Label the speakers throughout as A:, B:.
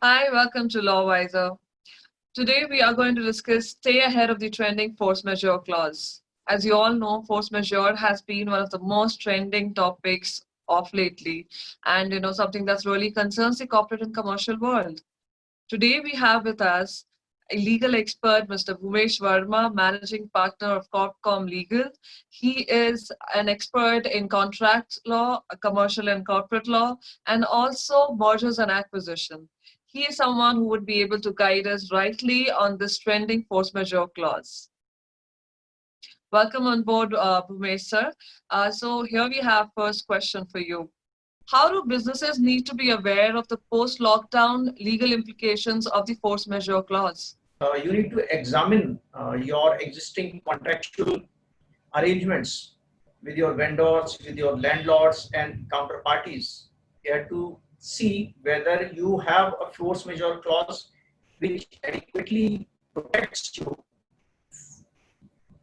A: Hi, welcome to LawWiser. Today we are going to discuss stay ahead of the trending force majeure clause. As you all know, force majeure has been one of the most trending topics of lately, and something that's really concerns the corporate and commercial world. Today we have with us a legal expert, Mr. Bhumesh Verma, managing partner of Corp Comm Legal. He is an expert in contract law, commercial and corporate law, and also mergers and acquisition. He is someone who would be able to guide us rightly on this trending force majeure clause. Welcome on board, Bhumesh sir. So here we have first question for you. How do businesses need to be aware of the post-lockdown legal implications of the force majeure clause?
B: You need to examine your existing contractual arrangements with your vendors, with your landlords and counterparties. You have to see whether you have a force majeure clause which adequately protects you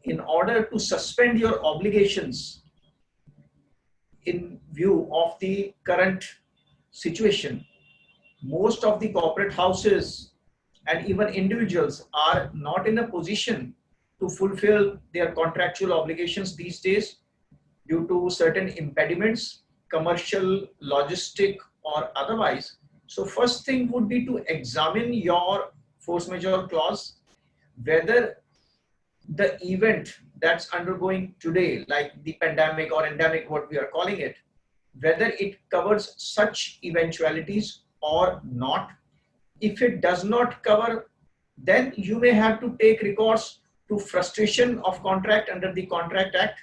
B: in order to suspend your obligations in view of the current situation. Most of the corporate houses and even individuals are not in a position to fulfill their contractual obligations these days due to certain impediments, commercial, logistic, or otherwise. So first thing would be to examine your force majeure clause, whether the event that's undergoing today, like the pandemic or endemic, what we are calling it, whether it covers such eventualities or not. If it does not cover, then you may have to take recourse to frustration of contract under the Contract Act.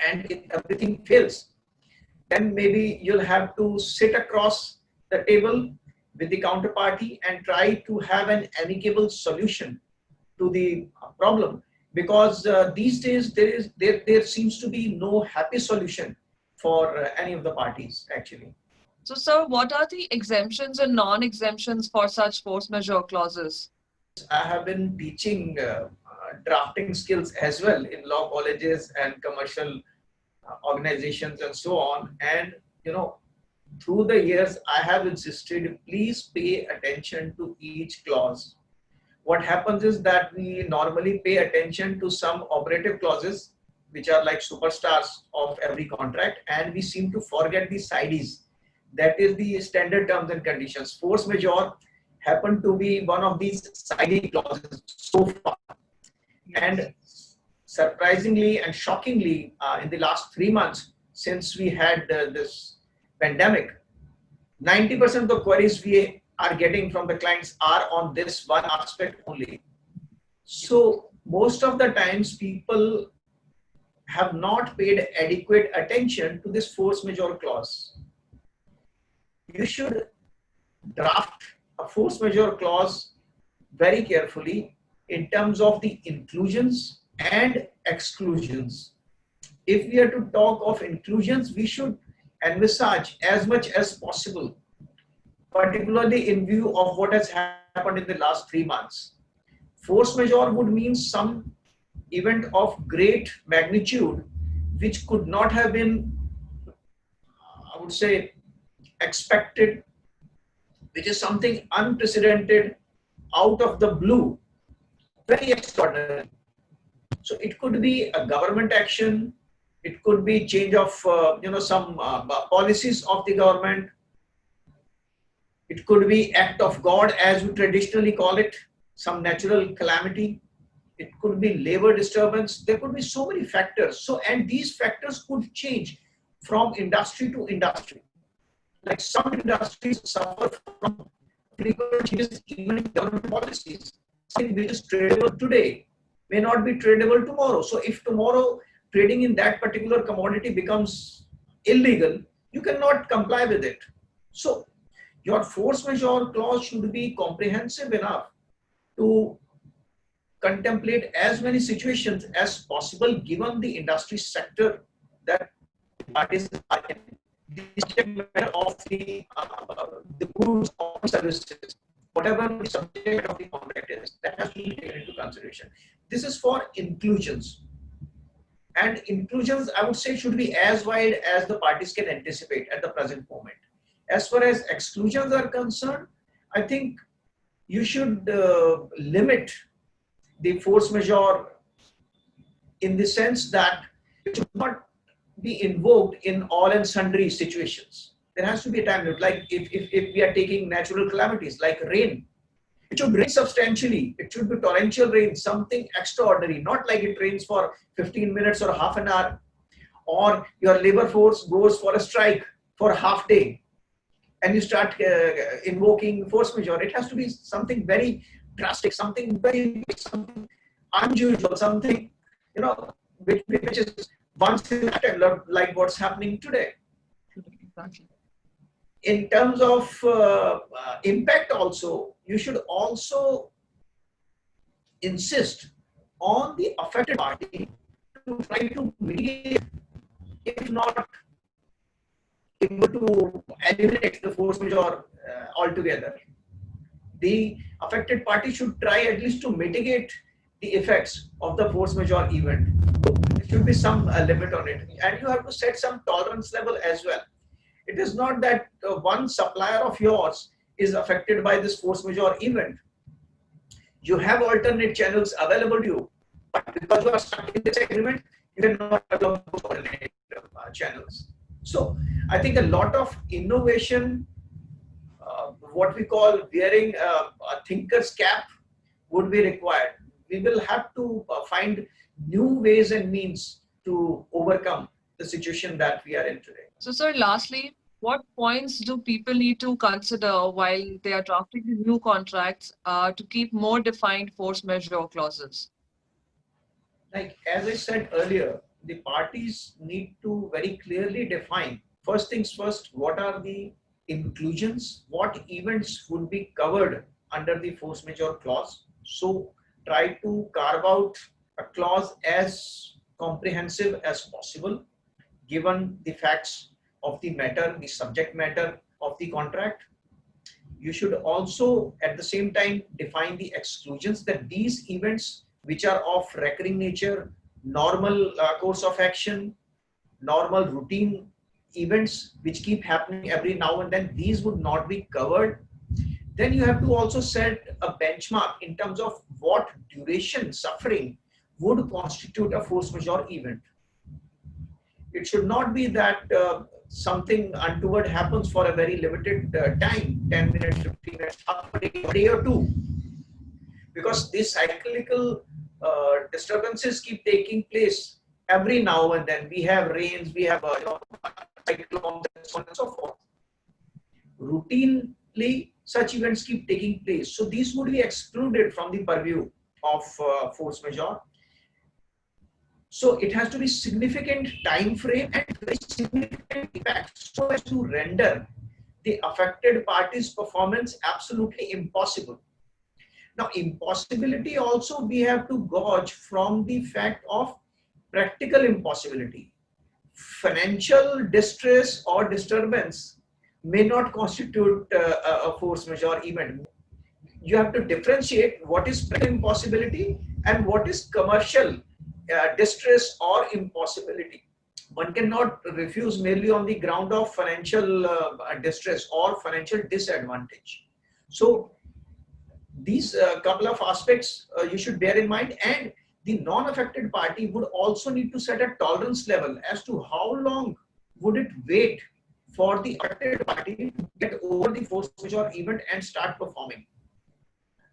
B: And if everything fails, then maybe you'll have to sit across the table with the counterparty and try to have an amicable solution to the problem, because these days there seems to be no happy solution for any of the parties actually.
A: So, sir, what are the exemptions and non-exemptions for such force majeure clauses?
B: I have been teaching drafting skills as well in law colleges and commercial organizations and so on. And through the years, I have insisted, please pay attention to each clause. What happens is that we normally pay attention to some operative clauses, which are like superstars of every contract, and we seem to forget the sides. That is the standard terms and conditions. Force majeure happened to be one of these siding clauses so far. And surprisingly and shockingly, in the last 3 months, since we had this pandemic, 90% of the queries we are getting from the clients are on this one aspect only. So most of the times people have not paid adequate attention to this force majeure clause. You should draft a force majeure clause very carefully in terms of the inclusions and exclusions. If we are to talk of inclusions, we should envisage as much as possible, particularly in view of what has happened in the last 3 months. Force majeure would mean some event of great magnitude which could not have been, I would say, expected, which is something unprecedented, out of the blue, very extraordinary. So it could be a government action, it could be change of some policies of the government, it could be act of God as we traditionally call it, some natural calamity, it could be labor disturbance. There could be so many factors. So, and these factors could change from industry to industry. Like some industries suffer from frequent changes even in government policies. Something which is tradable today may not be tradable tomorrow. So if tomorrow trading in that particular commodity becomes illegal, you cannot comply with it. So your force majeure clause should be comprehensive enough to contemplate as many situations as possible given the industry sector that parties are in. The subject matter of the goods or services, whatever the subject of the contract is, that has to be taken into consideration. This is for inclusions. And inclusions, I would say, should be as wide as the parties can anticipate at the present moment. As far as exclusions are concerned, I think you should limit the force majeure in the sense that it should not be invoked in all and sundry situations. There has to be a time limit. Like if we are taking natural calamities like rain, it should rain substantially. It should be torrential rain, something extraordinary, not like it rains for 15 minutes or half an hour, or your labor force goes for a strike for a half day and you start invoking force majeure. It has to be something very drastic, something very, something unusual, something, you know, which is once in a lifetime, like what's happening today.
A: Exactly.
B: In terms of impact also, you should also insist on the affected party to try to mitigate, if not able to eliminate the force majeure altogether. The affected party should try at least to mitigate the effects of the force majeure event. There should be some limit on it, and you have to set some tolerance level as well. It is not that one supplier of yours is affected by this force majeure event. You have alternate channels available to you, but because you are stuck in this agreement, you cannot develop those alternate channels. So I think a lot of innovation, what we call wearing a thinker's cap, would be required. We will have to find new ways and means to overcome the situation that we are in today.
A: So, sir, lastly, what points do people need to consider while they are drafting the new contracts to keep more defined force majeure clauses?
B: Like as I said earlier, the parties need to very clearly define, first things first, what are the inclusions, what events would be covered under the force majeure clause. So try to carve out a clause as comprehensive as possible, given the facts of the matter, the subject matter of the contract. You should also at the same time define the exclusions, that these events which are of recurring nature, normal course of action, normal routine events which keep happening every now and then, these would not be covered. Then you have to also set a benchmark in terms of what duration suffering would constitute a force majeure event. It should not be that something untoward happens for a very limited time, 10 minutes, 15 minutes, half a day or two. Because these cyclical disturbances keep taking place every now and then. We have rains, we have cyclones, and so on and so forth. Routinely, such events keep taking place. So these would be excluded from the purview of force majeure. So it has to be significant time frame and very significant impact, so as to render the affected party's performance absolutely impossible. Now, impossibility also we have to gauge from the fact of practical impossibility. Financial distress or disturbance may not constitute a force majeure event. You have to differentiate what is practical impossibility and what is commercial distress or impossibility. One cannot refuse merely on the ground of financial distress or financial disadvantage. So these couple of aspects you should bear in mind, and the non-affected party would also need to set a tolerance level as to how long would it wait for the affected party to get over the force majeure event and start performing.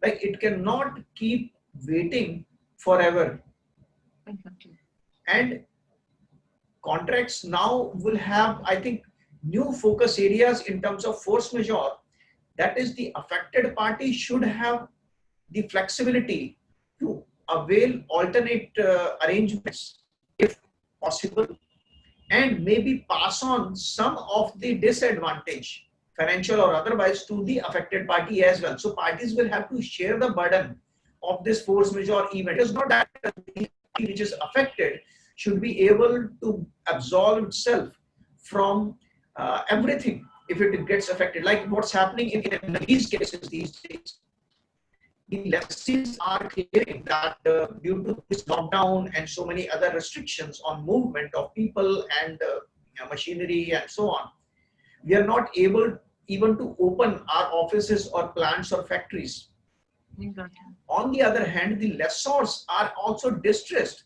B: Like it cannot keep waiting forever.
A: Exactly.
B: And contracts now will have, I think, new focus areas in terms of force majeure. That is, the affected party should have the flexibility to avail alternate arrangements if possible, and maybe pass on some of the disadvantage, financial or otherwise, to the affected party as well. So parties will have to share the burden of this force majeure event. It is not that the party which is affected should be able to absolve itself from everything if it gets affected. Like what's happening in these cases these days, the lessees are clearing that due to this lockdown and so many other restrictions on movement of people and machinery and so on, we are not able even to open our offices or plants or factories.
A: Exactly.
B: On the other hand, the lessors are also distressed.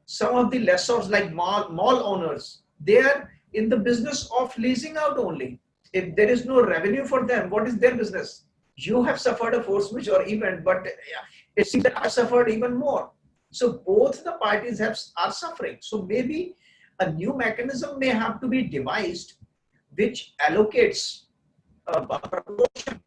B: Some of the lessors, like mall owners, they are in the business of leasing out only. If there is no revenue for them, what is their business? You have suffered a force majeure event, but yeah, it seems that I suffered even more. So both the parties are suffering. So maybe a new mechanism may have to be devised which allocates a proportion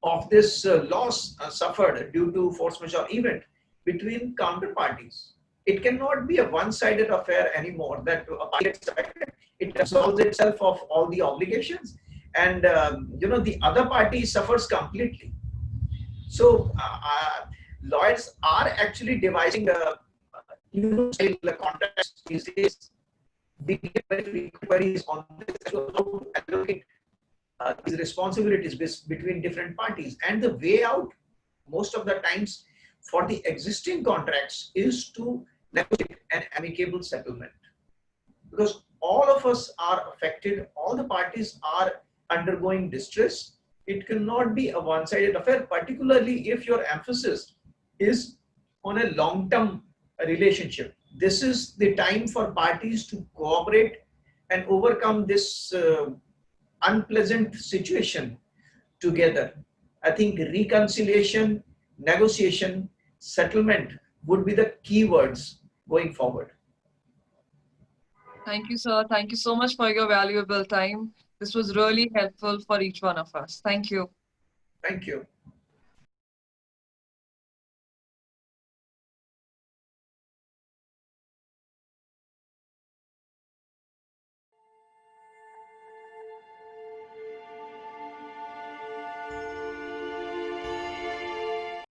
B: of this loss suffered due to force majeure event between counterparties. It cannot be a one-sided affair anymore that a party gets affected, it absolves itself of all the obligations, and the other party suffers completely. So lawyers are actually devising new style contracts these days. We get very frequent queries on this, how to allocate these responsibilities between different parties. And the way out, most of the times, for the existing contracts is to negotiate an amicable settlement. Because all of us are affected, all the parties are undergoing distress. It cannot be a one-sided affair, particularly if your emphasis is on a long-term relationship. This is the time for parties to cooperate and overcome this unpleasant situation together. I think reconciliation, negotiation, settlement would be the key words going forward.
A: Thank you, sir. Thank you so much for your valuable time. This was really helpful for each one of us. Thank you.
B: Thank you.